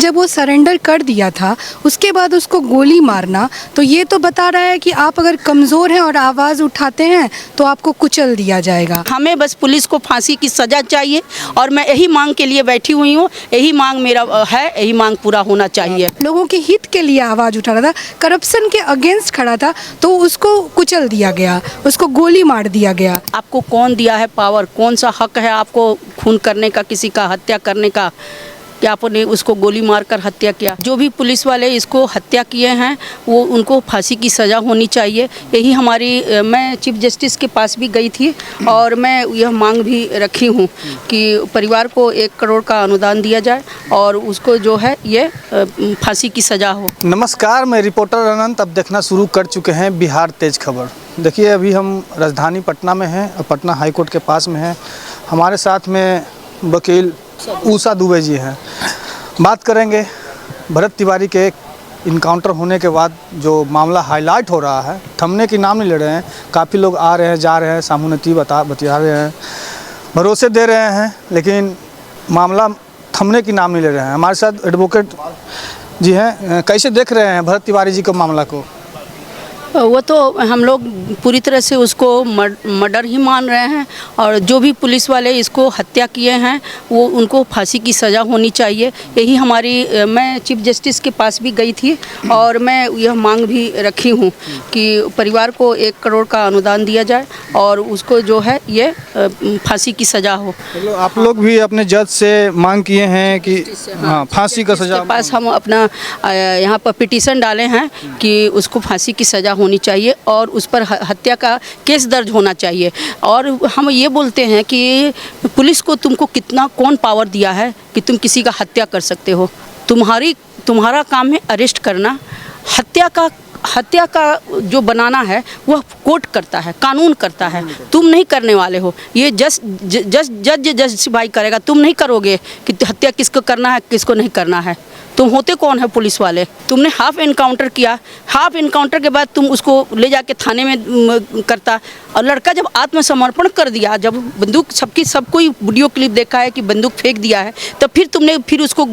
जब वो सरेंडर कर दिया था उसके बाद उसको गोली मारना, तो ये तो बता रहा है कि आप अगर कमज़ोर हैं और आवाज़ उठाते हैं तो आपको कुचल दिया जाएगा। हमें बस पुलिस को फांसी की सज़ा चाहिए और मैं यही मांग के लिए बैठी हुई हूँ। यही मांग मेरा है, यही मांग पूरा होना चाहिए। लोगों के हित के लिए आवाज़ उठा रहा था, करप्शन के अगेंस्ट खड़ा था, तो उसको कुचल दिया गया, उसको गोली मार दिया गया। आपको कौन दिया है पावर, कौन सा हक है आपको खून करने का, किसी का हत्या करने का, कि आपने उसको गोली मारकर हत्या किया। जो भी पुलिस वाले इसको हत्या किए हैं वो उनको फांसी की सज़ा होनी चाहिए। यही हमारी, मैं चीफ जस्टिस के पास भी गई थी और मैं यह मांग भी रखी हूँ कि परिवार को 1 करोड़ का अनुदान दिया जाए और उसको जो है ये फांसी की सज़ा हो। नमस्कार, मैं रिपोर्टर अनंत। अब देखना शुरू कर चुके हैं बिहार तेज खबर। देखिए, अभी हम राजधानी पटना में हैं और पटना हाई कोर्ट के पास में हैं। हमारे साथ में वकील उषा दुबे जी हैं। बात करेंगे भरत तिवारी के इनकाउंटर होने के बाद जो मामला हाईलाइट हो रहा है, थमने की नाम नहीं ले रहे हैं। काफ़ी लोग आ रहे हैं, जा रहे हैं, सामूहिक बतिया रहे हैं, भरोसे दे रहे हैं, लेकिन मामला थमने की नाम नहीं ले रहे हैं। हमारे साथ एडवोकेट जी हैं। कैसे देख रहे हैं भरत तिवारी जी को मामला को? वो तो हम लोग पूरी तरह से उसको मर्डर ही मान रहे हैं और जो भी पुलिस वाले इसको हत्या किए हैं वो उनको फांसी की सज़ा होनी चाहिए। यही हमारी, मैं चीफ जस्टिस के पास भी गई थी और मैं यह मांग भी रखी हूँ कि परिवार को 1 करोड़ का अनुदान दिया जाए और उसको जो है ये फांसी की सज़ा हो। तो आप लोग भी अपने जज से मांग किए हैं कि हाँ, फांसी का सज़ा? पास हम अपना यहाँ पर पिटीशन डाले हैं कि उसको फांसी की सज़ा होनी चाहिए और उस पर हत्या का केस दर्ज होना चाहिए। और हम ये बोलते हैं कि पुलिस को तुमको कितना कौन पावर दिया है कि तुम किसी का हत्या कर सकते हो? तुम्हारा काम है अरेस्ट करना। हत्या का जो बनाना है वह कोर्ट करता है, कानून करता है, तुम नहीं करने वाले हो। ये जस्टिफाई करेगा, तुम नहीं करोगे कि हत्या किसको करना है किसको नहीं करना है। तुम होते कौन है पुलिस वाले? तुमने हाफ इनकाउंटर किया, हाफ इनकाउंटर के बाद तुम उसको ले जाके थाने में करता। और लड़का जब आत्मसमर्पण कर दिया, जब बंदूक सब कोई वीडियो क्लिप देखा है कि बंदूक फेंक दिया है, तब फिर तुमने फिर उसको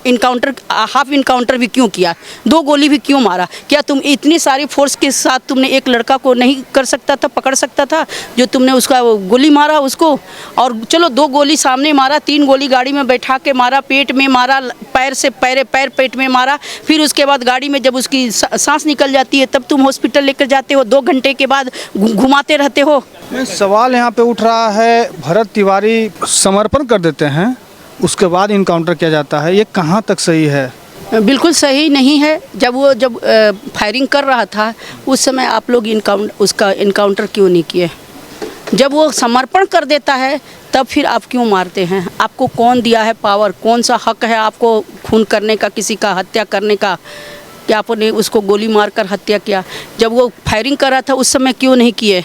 इनकाउंटर, हाफ इनकाउंटर भी क्यों किया? 2 गोली भी क्यों मारा? क्या तुम इतनी सारी फोर्स के साथ तुमने एक लड़का को नहीं कर सकता था, पकड़ सकता था, जो तुमने उसका गोली मारा उसको? और चलो 2 गोली सामने मारा, 3 गोली गाड़ी में बैठा के मारा, पेट में मारा, पैर पेट में मारा, फिर उसके बाद गाड़ी में जब उसकी सांस निकल जाती है तब तुम हॉस्पिटल लेकर जाते हो, 2 घंटे के बाद घुमाते रहते हो। सवाल यहाँ पे उठ रहा है, भरत तिवारी समर्पण कर देते हैं, उसके बाद इनकाउंटर किया जाता है, ये कहाँ तक सही है? बिल्कुल सही नहीं है। जब फायरिंग कर रहा था उस समय आप लोग उसका इनकाउंटर क्यों नहीं किए? जब वो समर्पण कर देता है तब फिर आप क्यों मारते हैं? आपको कौन दिया है पावर, कौन सा हक है आपको खून करने का, किसी का हत्या करने का, कि आपने उसको गोली मारकर हत्या किया? जब वो फायरिंग कर रहा था उस समय क्यों नहीं किए?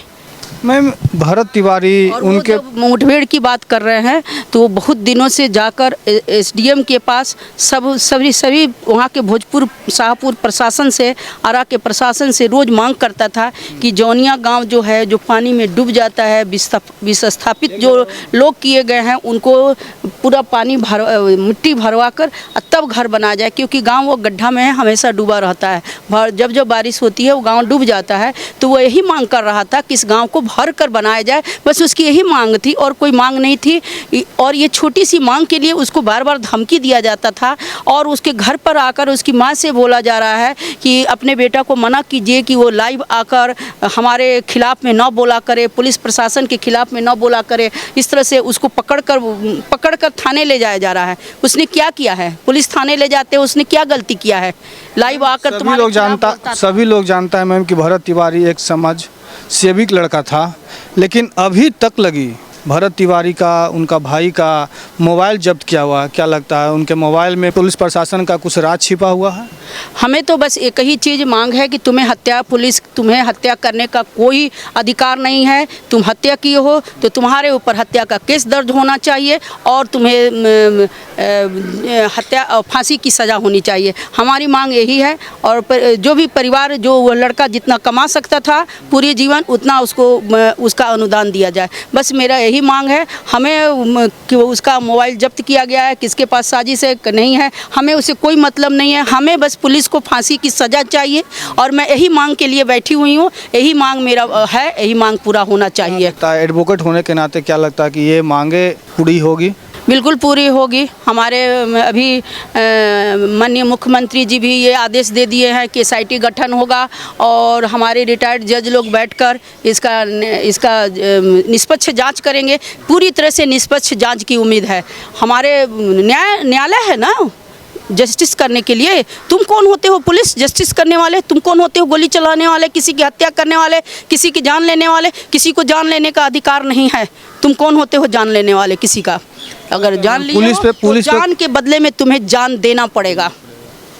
मैम, भरत तिवारी उनके मुठभेड़ की बात कर रहे हैं तो वो बहुत दिनों से जाकर एसडीएम के पास सभी वहाँ के भोजपुर शाहपुर प्रशासन से, आरा के प्रशासन से रोज़ मांग करता था कि जौनिया गांव जो है, जो पानी में डूब जाता है, विस्थापित जो लोग किए गए हैं उनको पूरा मिट्टी भरवा कर तब घर बनाया जाए, क्योंकि गाँव वो गड्ढा में हमेशा डूबा रहता है। जब बारिश होती है वो गाँव डूब जाता है। तो वो यही मांग कर रहा था कि इस गाँव को भर कर बनाया जाए, बस उसकी यही मांग थी और कोई मांग नहीं थी। और ये छोटी सी मांग के लिए उसको बार बार धमकी दिया जाता था और उसके घर पर आकर उसकी माँ से बोला जा रहा है कि अपने बेटा को मना कीजिए कि वो लाइव आकर हमारे खिलाफ में न बोला करे, पुलिस प्रशासन के खिलाफ में न बोला करे। इस तरह से उसको पकड़ कर थाने ले जाया जा रहा है। उसने क्या किया है? पुलिस थाने ले जाते हैं, उसने क्या गलती किया है? लाइव आकर सभी लोग जानता है मैम कि भरत तिवारी एक समाज सेविक लड़का था, लेकिन अभी तक लगी भरत तिवारी का, उनका भाई का मोबाइल जब्त किया हुआ है। क्या लगता है उनके मोबाइल में पुलिस प्रशासन का कुछ राज छिपा हुआ है? हमें तो बस एक ही चीज़ मांग है कि तुम्हें हत्या करने का कोई अधिकार नहीं है। तुम हत्या किए हो तो तुम्हारे ऊपर हत्या का केस दर्ज होना चाहिए और तुम्हें फांसी की सज़ा होनी चाहिए। हमारी मांग यही है। और जो भी परिवार, जो वो लड़का जितना कमा सकता था पूरे जीवन, उतना उसको उसका अनुदान दिया जाए। बस मेरा यही यही मांग है हमें कि उसका मोबाइल जब्त किया गया है, किसके पास साजिश है नहीं है, हमें उससे कोई मतलब नहीं है। हमें बस पुलिस को फांसी की सज़ा चाहिए और मैं यही मांग के लिए बैठी हुई हूँ। यही मांग मेरा है, यही मांग पूरा होना चाहिए। एडवोकेट होने के नाते क्या लगता है कि ये मांगे पूरी होगी? बिल्कुल पूरी होगी। हमारे अभी माननीय मुख्यमंत्री जी भी ये आदेश दे दिए हैं कि SIT गठन होगा और हमारे रिटायर्ड जज लोग बैठकर इसका निष्पक्ष जांच करेंगे। पूरी तरह से निष्पक्ष जांच की उम्मीद है। हमारे न्यायालय है ना जस्टिस करने के लिए। तुम कौन होते हो पुलिस जस्टिस करने वाले? तुम कौन होते हो गोली चलाने वाले, किसी की हत्या करने वाले, किसी की जान लेने वाले? किसी को जान लेने का अधिकार नहीं है। तुम कौन होते हो जान लेने वाले किसी का? अगर जान लिए हो तो जान के बदले में तुम्हें जान देना पड़ेगा।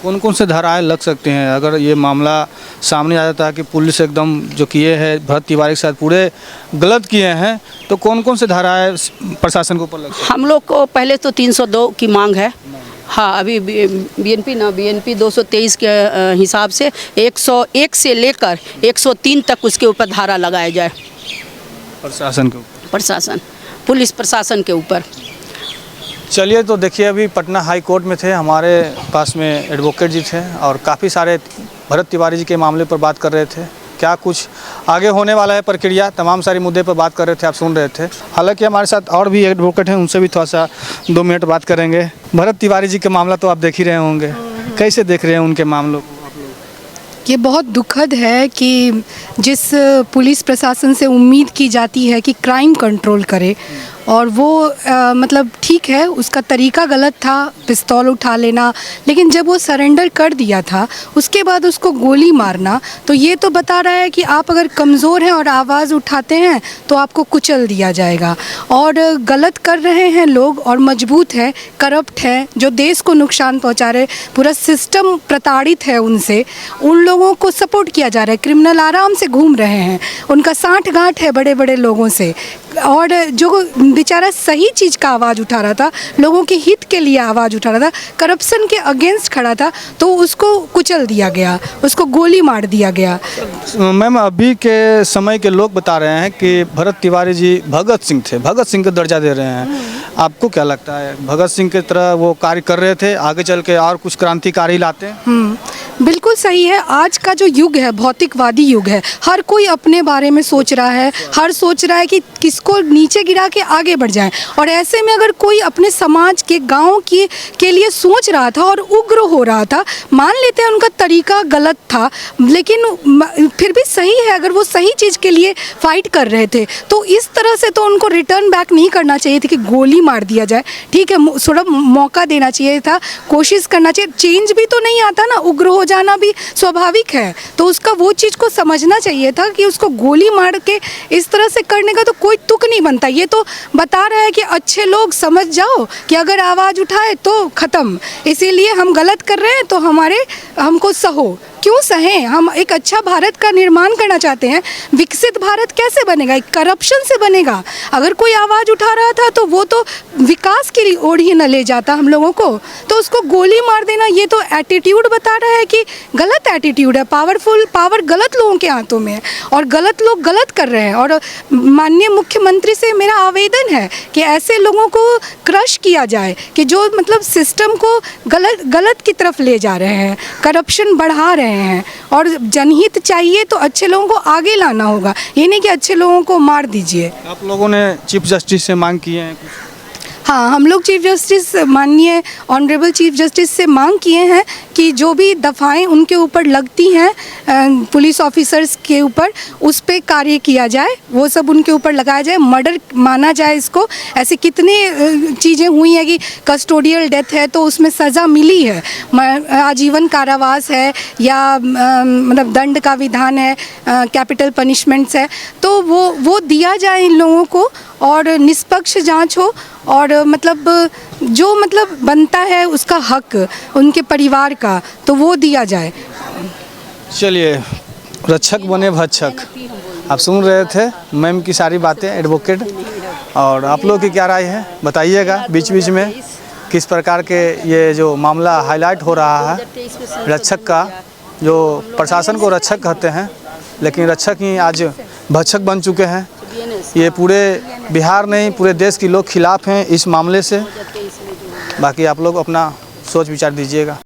कौन कौन से धाराएं लग सकते हैं अगर ये मामला सामने आ जाता है कि पुलिस एकदम जो किए हैं भरत तिवारी के साथ पूरे गलत किए हैं, तो कौन कौन से धाराएं प्रशासन के ऊपर लग सकती हैं? हम लोग को पहले तो 302 की मांग है। हाँ, अभी BNP 223 के हिसाब से 101 से लेकर 103 तक उसके ऊपर धारा लगाया जाए। प्रशासन के ऊपर, पुलिस प्रशासन के ऊपर। चलिए, तो देखिए अभी पटना हाई कोर्ट में थे, हमारे पास में एडवोकेट जी थे और काफ़ी सारे भरत तिवारी जी के मामले पर बात कर रहे थे। क्या कुछ आगे होने वाला है प्रक्रिया, तमाम सारे मुद्दे पर बात कर रहे थे, आप सुन रहे थे। हालांकि हमारे साथ और भी एडवोकेट हैं, उनसे भी थोड़ा सा 2 मिनट बात करेंगे। भरत तिवारी जी का मामला तो आप देख ही रहे होंगे, कैसे देख रहे हैं उनके मामलों को? ये बहुत दुखद है कि जिस पुलिस प्रशासन से उम्मीद की जाती है कि क्राइम कंट्रोल करे और वो मतलब ठीक है, उसका तरीका गलत था, पिस्तौल उठा लेना, लेकिन जब वो सरेंडर कर दिया था उसके बाद उसको गोली मारना, तो ये तो बता रहा है कि आप अगर कमज़ोर हैं और आवाज़ उठाते हैं तो आपको कुचल दिया जाएगा। और गलत कर रहे हैं लोग और मजबूत है, करप्ट है, जो देश को नुकसान पहुंचा रहे, पूरा सिस्टम प्रताड़ित है उनसे, उन लोगों को सपोर्ट किया जा रहा है। क्रिमिनल आराम से घूम रहे हैं, उनका साठ गांठ है बड़े बड़े लोगों से, और जो बेचारा सही चीज़ का आवाज़ उठा रहा था, लोगों के हित के लिए आवाज़ उठा रहा था, करप्शन के अगेंस्ट खड़ा था, तो उसको कुचल दिया गया, उसको गोली मार दिया गया। मैम, अभी के समय के लोग बता रहे हैं कि भरत तिवारी जी भगत सिंह थे, भगत सिंह का दर्जा दे रहे हैं। आपको क्या लगता है, भगत सिंह की तरह वो कार्य कर रहे थे, आगे चल के और कुछ क्रांतिकारी लाते हैं? बिल्कुल सही है। आज का जो युग है भौतिकवादी युग है, हर कोई अपने बारे में सोच रहा है, हर सोच रहा है कि किसको नीचे गिरा के आगे बढ़ जाए। और ऐसे में अगर कोई अपने समाज के गांव के लिए सोच रहा था और उग्र हो रहा था, मान लेते हैं उनका तरीका गलत था, लेकिन फिर भी सही है, अगर वो सही चीज़ के लिए फाइट कर रहे थे तो इस तरह से तो उनको रिटर्न बैक नहीं करना चाहिए था कि गोली मार दिया जाए। ठीक है, थोड़ा मौका देना चाहिए था, कोशिश करना चाहिए। चेंज भी तो नहीं आता ना, उग्र हो जाना भी स्वाभाविक है, तो उसका वो चीज़ को समझना चाहिए था कि उसको गोली मार के इस तरह से करने का तो कोई तुक नहीं बनता। ये तो बता रहा है कि अच्छे लोग समझ जाओ कि अगर आवाज़ उठाए तो ख़त्म, इसीलिए हम गलत कर रहे हैं तो हमको सहो। क्यों सहें? हम एक अच्छा भारत का निर्माण करना चाहते हैं। विकसित भारत कैसे बनेगा? करप्शन से बनेगा। अगर कोई आवाज़ उठा रहा था तो वो तो विकास की ओर ही न ले जाता हम लोगों को, तो उसको गोली मार देना, ये तो एटीट्यूड बता रहा है कि गलत एटीट्यूड है। पावर गलत लोगों के हाथों में है और गलत लोग गलत कर रहे हैं। और माननीय मुख्यमंत्री से मेरा आवेदन है कि ऐसे लोगों को क्रश किया जाए कि जो मतलब सिस्टम को गलत की तरफ ले जा रहे हैं, करप्शन बढ़ा रहे हैं। और जनहित चाहिए तो अच्छे लोगों को आगे लाना होगा, ये नहीं कि अच्छे लोगों को मार दीजिए। आप लोगों ने चीफ जस्टिस से मांग की है कुछ? हाँ, हम लोग चीफ जस्टिस, माननीय ऑनरेबल चीफ जस्टिस से मांग किए हैं कि जो भी दफ़ाएं उनके ऊपर लगती हैं पुलिस ऑफिसर्स के ऊपर, उस पे कार्य किया जाए, वो सब उनके ऊपर लगाया जाए, मर्डर माना जाए इसको। ऐसे कितने चीज़ें हुई हैं कि कस्टोडियल डेथ है तो उसमें सज़ा मिली है, आजीवन कारावास है या मतलब दंड का विधान है, कैपिटल पनिशमेंट्स है, तो वो दिया जाए इन लोगों को और निष्पक्ष जांच हो और मतलब जो मतलब बनता है उसका हक उनके परिवार का, तो वो दिया जाए। चलिए, रक्षक बने भक्षक, आप सुन रहे थे मैम की सारी बातें, एडवोकेट। और आप लोग की क्या राय है बताइएगा बीच बीच में, किस प्रकार के ये जो मामला हाईलाइट हो रहा है रक्षक का, जो प्रशासन को रक्षक कहते हैं लेकिन रक्षक ही आज भक्षक बन चुके हैं। ये पूरे बिहार नहीं पूरे देश के लोग खिलाफ हैं इस मामले से। बाकी आप लोग अपना सोच विचार दीजिएगा।